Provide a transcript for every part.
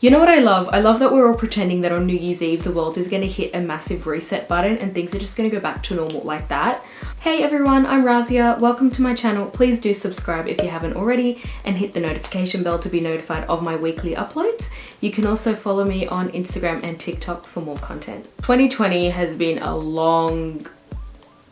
You know what I love? I love that we're all pretending that on New Year's Eve the world is going to hit a massive reset button and things are just going to go back to normal like that. Hey everyone, I'm Razia. Welcome to my channel. Please do subscribe if you haven't already and hit the notification bell to be notified of my weekly uploads. You can also follow me on Instagram and TikTok for more content. 2020 has been a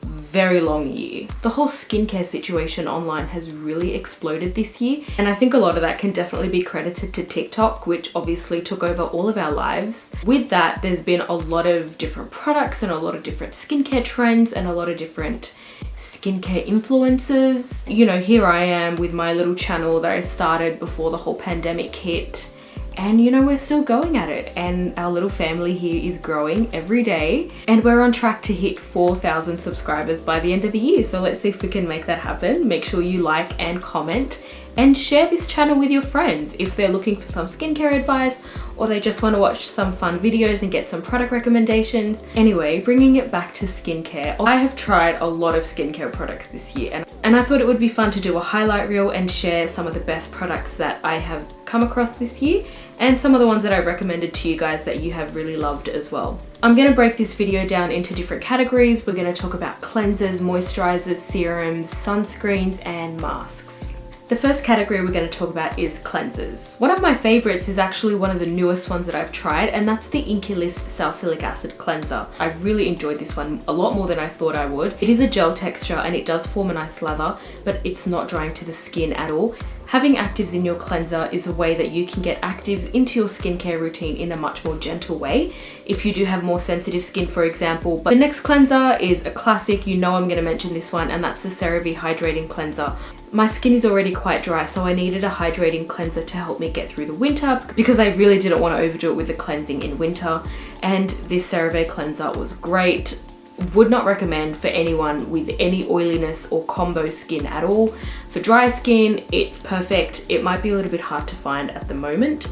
very long year. The whole skincare situation online has really exploded this year, and I think a lot of that can definitely be credited to TikTok, which obviously took over all of our lives. With that, there's been a lot of different products and a lot of different skincare trends and a lot of different skincare influencers. You know, here I am with my little channel that I started before the whole pandemic hit. And you know, we're still going at it, and our little family here is growing every day, and we're on track to hit 4,000 subscribers by the end of the year. So let's see if we can make that happen. Make sure you like and comment and share this channel with your friends if they're looking for some skincare advice or they just want to watch some fun videos and get some product recommendations. Anyway, bringing it back to skincare, I have tried a lot of skincare products this year, and I thought it would be fun to do a highlight reel and share some of the best products that I have come across this year and some of the ones that I recommended to you guys that you have really loved as well. I'm going to break this video down into different categories. We're going to talk about cleansers, moisturizers, serums, sunscreens, and masks. The first category we're going to talk about is cleansers. One of my favorites is actually one of the newest ones that I've tried, and that's the INQUIRIES Salicylic Acid Cleanser. I've really enjoyed this one a lot more than I thought I would. It is a gel texture and it does form a nice lather, but it's not drying to the skin at all. Having actives in your cleanser is a way that you can get actives into your skincare routine in a much more gentle way if you do have more sensitive skin, for example. But the next cleanser is a classic. You know I'm going to mention this one, and that's the Cerave Hydrating Cleanser. My skin is already quite dry, so I needed a hydrating cleanser to help me get through the winter because I really didn't want to overdo it with the cleansing in winter, and this Cerave cleanser was great. Would not recommend for anyone with any oiliness or combo skin at all. For dry skin, it's perfect. It might be a little bit hard to find at the moment,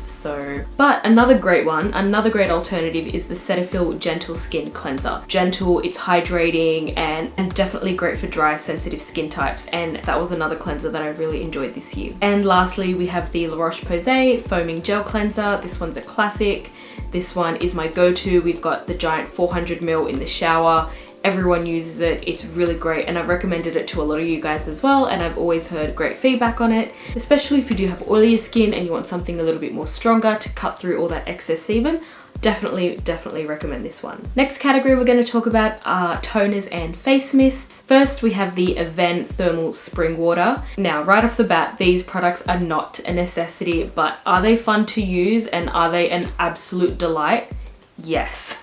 but another great one, another great alternative is the Cetaphil Gentle Skin Cleanser. Gentle, it's hydrating, and definitely great for dry, sensitive skin types, and that was another cleanser that I really enjoyed this year. And lastly, we have the Roche Posay Foaming Gel Cleanser. This one's a classic. This one is my go-to. We've got the giant 400ml in the shower. Everyone uses it. It's really great, and I've recommended it to a lot of you guys as well, and I've always heard great feedback on it, especially if you do have oilier skin and you want something a little bit more stronger to cut through all that excess sebum. Definitely recommend this one. Next category we're going to talk about are toners and face mists. First, we have the Aven Thermal Spring Water. Now, right off the bat, these products are not a necessity, but are they fun to use and are they an absolute delight? Yes.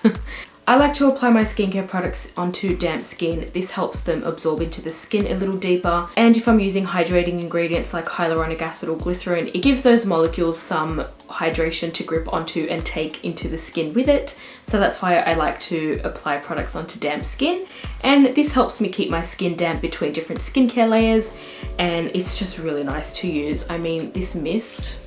I like to apply my skincare products onto damp skin. This helps them absorb into the skin a little deeper. And if I'm using hydrating ingredients like hyaluronic acid or glycerin, it gives those molecules some hydration to grip onto and take into the skin with it. So that's why I like to apply products onto damp skin. And this helps me keep my skin damp between different skincare layers. And it's just really nice to use. I mean, this mist,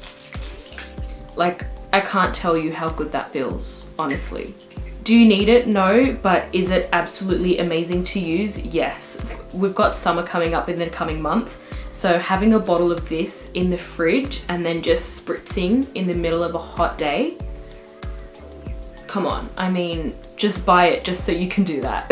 like, I can't tell you how good that feels, honestly. Do you need it? No, but is it absolutely amazing to use? Yes. We've got summer coming up in the coming months, so having a bottle of this in the fridge and then just spritzing in the middle of a hot day, come on, I mean, just buy it just so you can do that.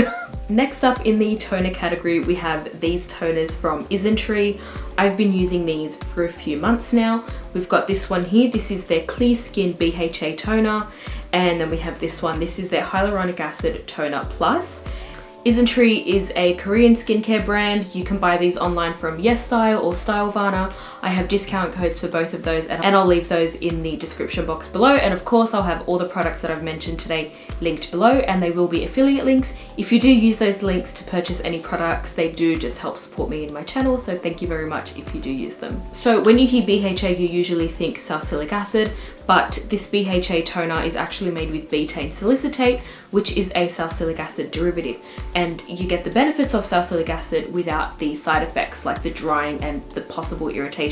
Next up in the toner category, we have these toners from Isntree. I've been using these for a few months now. We've got this one here. This is their Clear Skin BHA toner. And then we have this one. This is their Hyaluronic Acid Toner Plus. Isntree is a Korean skincare brand. You can buy these online from YesStyle or Stylevana. I have discount codes for both of those, and I'll leave those in the description box below. And of course, I'll have all the products that I've mentioned today linked below, and they will be affiliate links. If you do use those links to purchase any products, they do just help support me in my channel, so thank you very much if you do use them. So when you hear BHA, you usually think salicylic acid, but this BHA toner is actually made with betaine salicytate, which is a salicylic acid derivative, and you get the benefits of salicylic acid without the side effects like the drying and the possible irritation.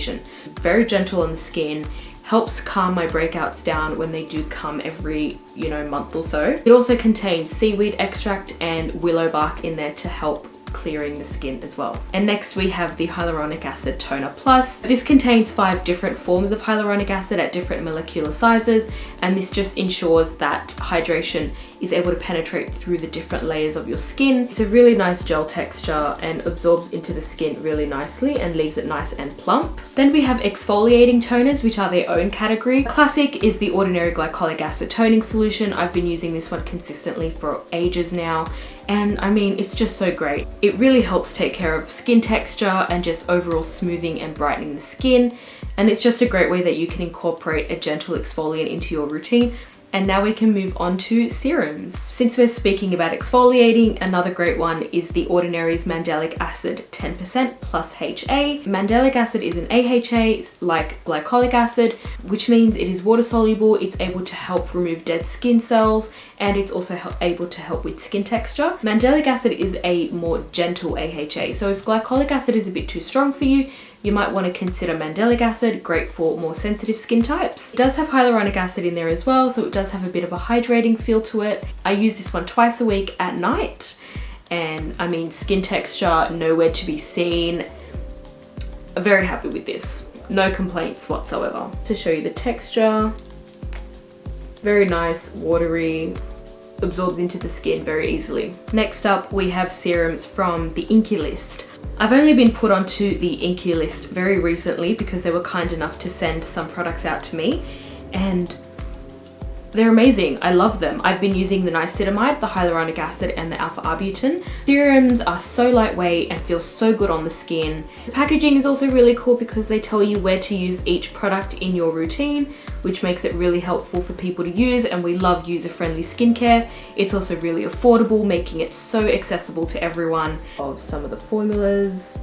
Very gentle on the skin, helps calm my breakouts down when they do come every, month or so. It also contains seaweed extract and willow bark in there to help clearing the skin as well. And next we have the Hyaluronic Acid Toner Plus. This contains 5 different forms of hyaluronic acid at different molecular sizes, and this just ensures that hydration is able to penetrate through the different layers of your skin. It's a really nice gel texture and absorbs into the skin really nicely and leaves it nice and plump. Then we have exfoliating toners, which are their own category. Classic is the ordinary glycolic acid toning solution. I've been using this one consistently for ages now, and I mean, it's just so great. It really helps take care of skin texture and just overall smoothing and brightening the skin, and it's just a great way that you can incorporate a gentle exfoliant into your routine. And now we can move on to serums. Since we're speaking about exfoliating, another great one is the Ordinary's Mandelic Acid 10% plus HA. Mandelic acid is an AHA like glycolic acid, which means it is water soluble, it's able to help remove dead skin cells, and it's also able to help with skin texture. Mandelic acid is a more gentle AHA, so if glycolic acid is a bit too strong for you, you might want to consider mandelic acid, great for more sensitive skin types. It does have hyaluronic acid in there as well, so it does have a bit of a hydrating feel to it. I use this one twice a week at night, and I mean, skin texture, nowhere to be seen. I'm very happy with this. No complaints whatsoever. To show you the texture, very nice, watery, absorbs into the skin very easily. Next up, we have serums from the Inkey list. I've only been put onto the Inkey list very recently because they were kind enough to send some products out to me, and they're amazing. I love them. I've been using the niacinamide, the hyaluronic acid, and the alpha arbutin. Serums are so lightweight and feel so good on the skin. The packaging is also really cool because they tell you where to use each product in your routine, which makes it really helpful for people to use, and we love user-friendly skincare. It's also really affordable, making it so accessible to everyone. Of some of the formulas,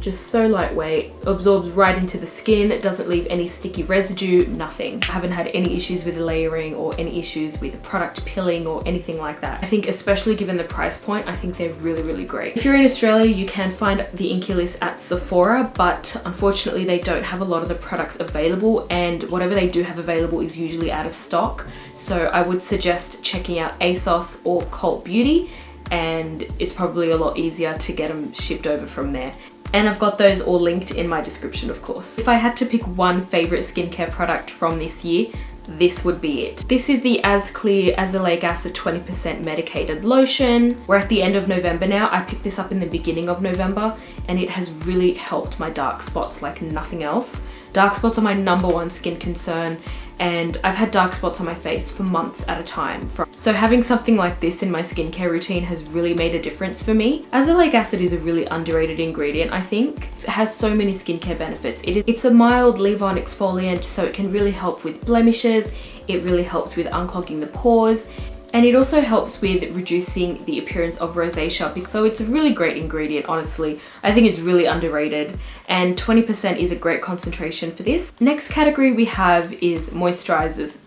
just so lightweight, absorbs right into the skin, it doesn't leave any sticky residue, nothing. I haven't had any issues with layering or any issues with product pilling or anything like that. I think especially given the price point, I think they're really, really great. If you're in Australia, you can find the Inkey list at Sephora, but unfortunately they don't have a lot of the products available, and whatever they do have available is usually out of stock. So I would suggest checking out ASOS or Cult Beauty, and it's probably a lot easier to get them shipped over from there. And I've got those all linked in my description, of course. If I had to pick one favorite skincare product from this year, this would be it. This is the As Clear Azelaic Acid 20% Medicated Lotion. We're at the end of November now. I picked this up in the beginning of November, and it has really helped my dark spots like nothing else. Dark spots are my #1 skin concern, and I've had dark spots on my face for months at a time. So having something like this in my skincare routine has really made a difference for me. Azelaic acid is a really underrated ingredient, I think. It has so many skincare benefits. It's a mild leave-on exfoliant, so it can really help with blemishes. It really helps with unclogging the pores, and it also helps with reducing the appearance of rosacea. So it's a really great ingredient, honestly. I think it's really underrated, and 20% is a great concentration for this. Next category we have is moisturizers.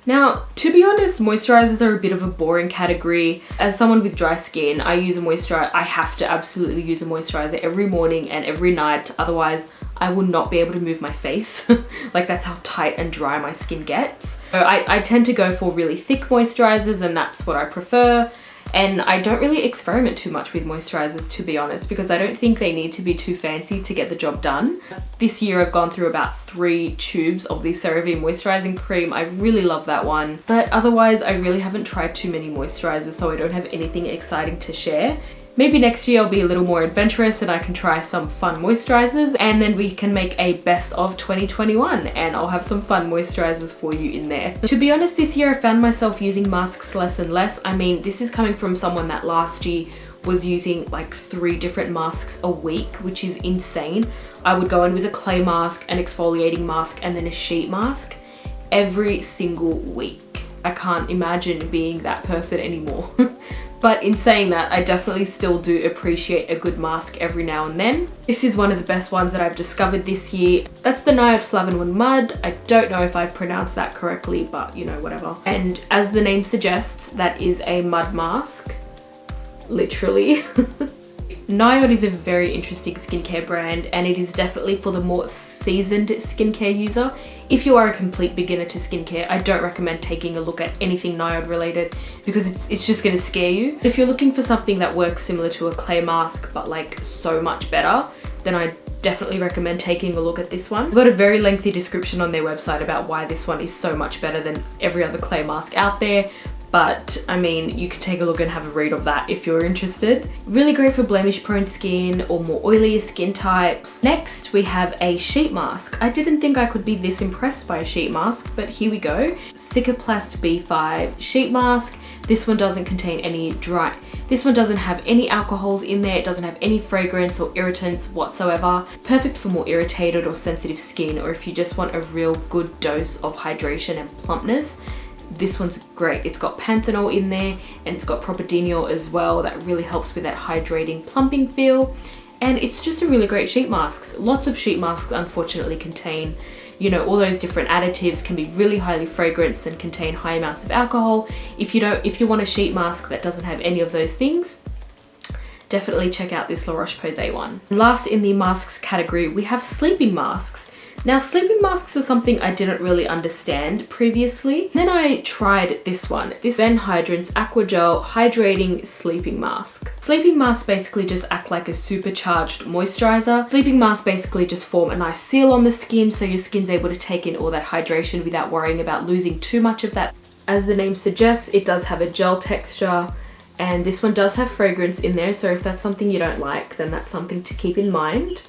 Now, to be honest, moisturizers are a bit of a boring category. As someone with dry skin, I use a moisturizer. I have to absolutely use a moisturizer every morning and every night, otherwise I will not be able to move my face. Like, that's how tight and dry my skin gets. So I tend to go for really thick moisturizers, and that's what I prefer. And I don't really experiment too much with moisturizers, to be honest, because I don't think they need to be too fancy to get the job done. This year I've gone through about 3 tubes of the Cerave moisturizing cream. I really love that one. But otherwise, I really haven't tried too many moisturizers, so I don't have anything exciting to share. Maybe next year I'll be a little more adventurous and I can try some fun moisturizers, and then we can make a best of 2021 and I'll have some fun moisturizers for you in there. To be honest, this year I found myself using masks less and less. I mean, this is coming from someone that last year was using like 3 different masks a week, which is insane. I would go in with a clay mask, an exfoliating mask, and then a sheet mask every single week. I can't imagine being that person anymore. But in saying that, I definitely still do appreciate a good mask every now and then. This is one of the best ones that I've discovered this year. That's the Flavonoid Mud. I don't know if I pronounced that correctly, but you know, whatever. And as the name suggests, that is a mud mask, literally. NIOD is a very interesting skincare brand, and it is definitely for the more seasoned skincare user. If you are a complete beginner to skincare, I don't recommend taking a look at anything NIOD related because it's just gonna scare you. If you're looking for something that works similar to a clay mask but like so much better, then I definitely recommend taking a look at this one. I've got a very lengthy description on their website about why this one is so much better than every other clay mask out there. But I mean, you can take a look and have a read of that if you're interested. Really great for blemish prone skin or more oilier skin types. Next, we have a sheet mask. I didn't think I could be this impressed by a sheet mask, but here we go. Cycoplast B5 sheet mask. This one doesn't contain any this one doesn't have any alcohols in there. It doesn't have any fragrance or irritants whatsoever. Perfect for more irritated or sensitive skin, or if you just want a real good dose of hydration and plumpness. This one's great. It's got panthenol in there and it's got propiondiol as well. That really helps with that hydrating, plumping feel. And it's just a really great sheet mask. Lots of sheet masks unfortunately contain, you know, all those different additives, can be really highly fragranced and contain high amounts of alcohol. If you want a sheet mask that doesn't have any of those things, definitely check out this La Roche-Posay one. Last in the masks category, we have sleeping masks. Now, sleeping masks are something I didn't really understand previously. Then I tried this one, this Hydrants Aqua Gel Hydrating Sleeping Mask. Sleeping masks basically just act like a supercharged moisturizer. Sleeping masks basically just form a nice seal on the skin, so your skin's able to take in all that hydration without worrying about losing too much of that. As the name suggests, it does have a gel texture, and this one does have fragrance in there, so if that's something you don't like, then that's something to keep in mind.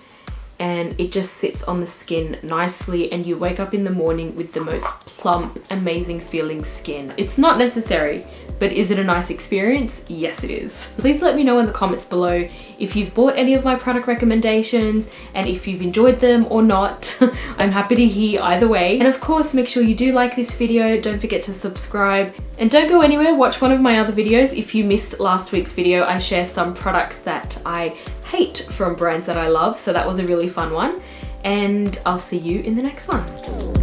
And it just sits on the skin nicely, and you wake up in the morning with the most plump, amazing feeling skin. It's not necessary, but is it a nice experience? Yes, it is. Please let me know in the comments below if you've bought any of my product recommendations and if you've enjoyed them or not. I'm happy to hear either way. And of course, make sure you do like this video. Don't forget to subscribe. And don't go anywhere, watch one of my other videos. If you missed last week's video, I share some products that I hate from brands that I love, so that was a really fun one, and I'll see you in the next one.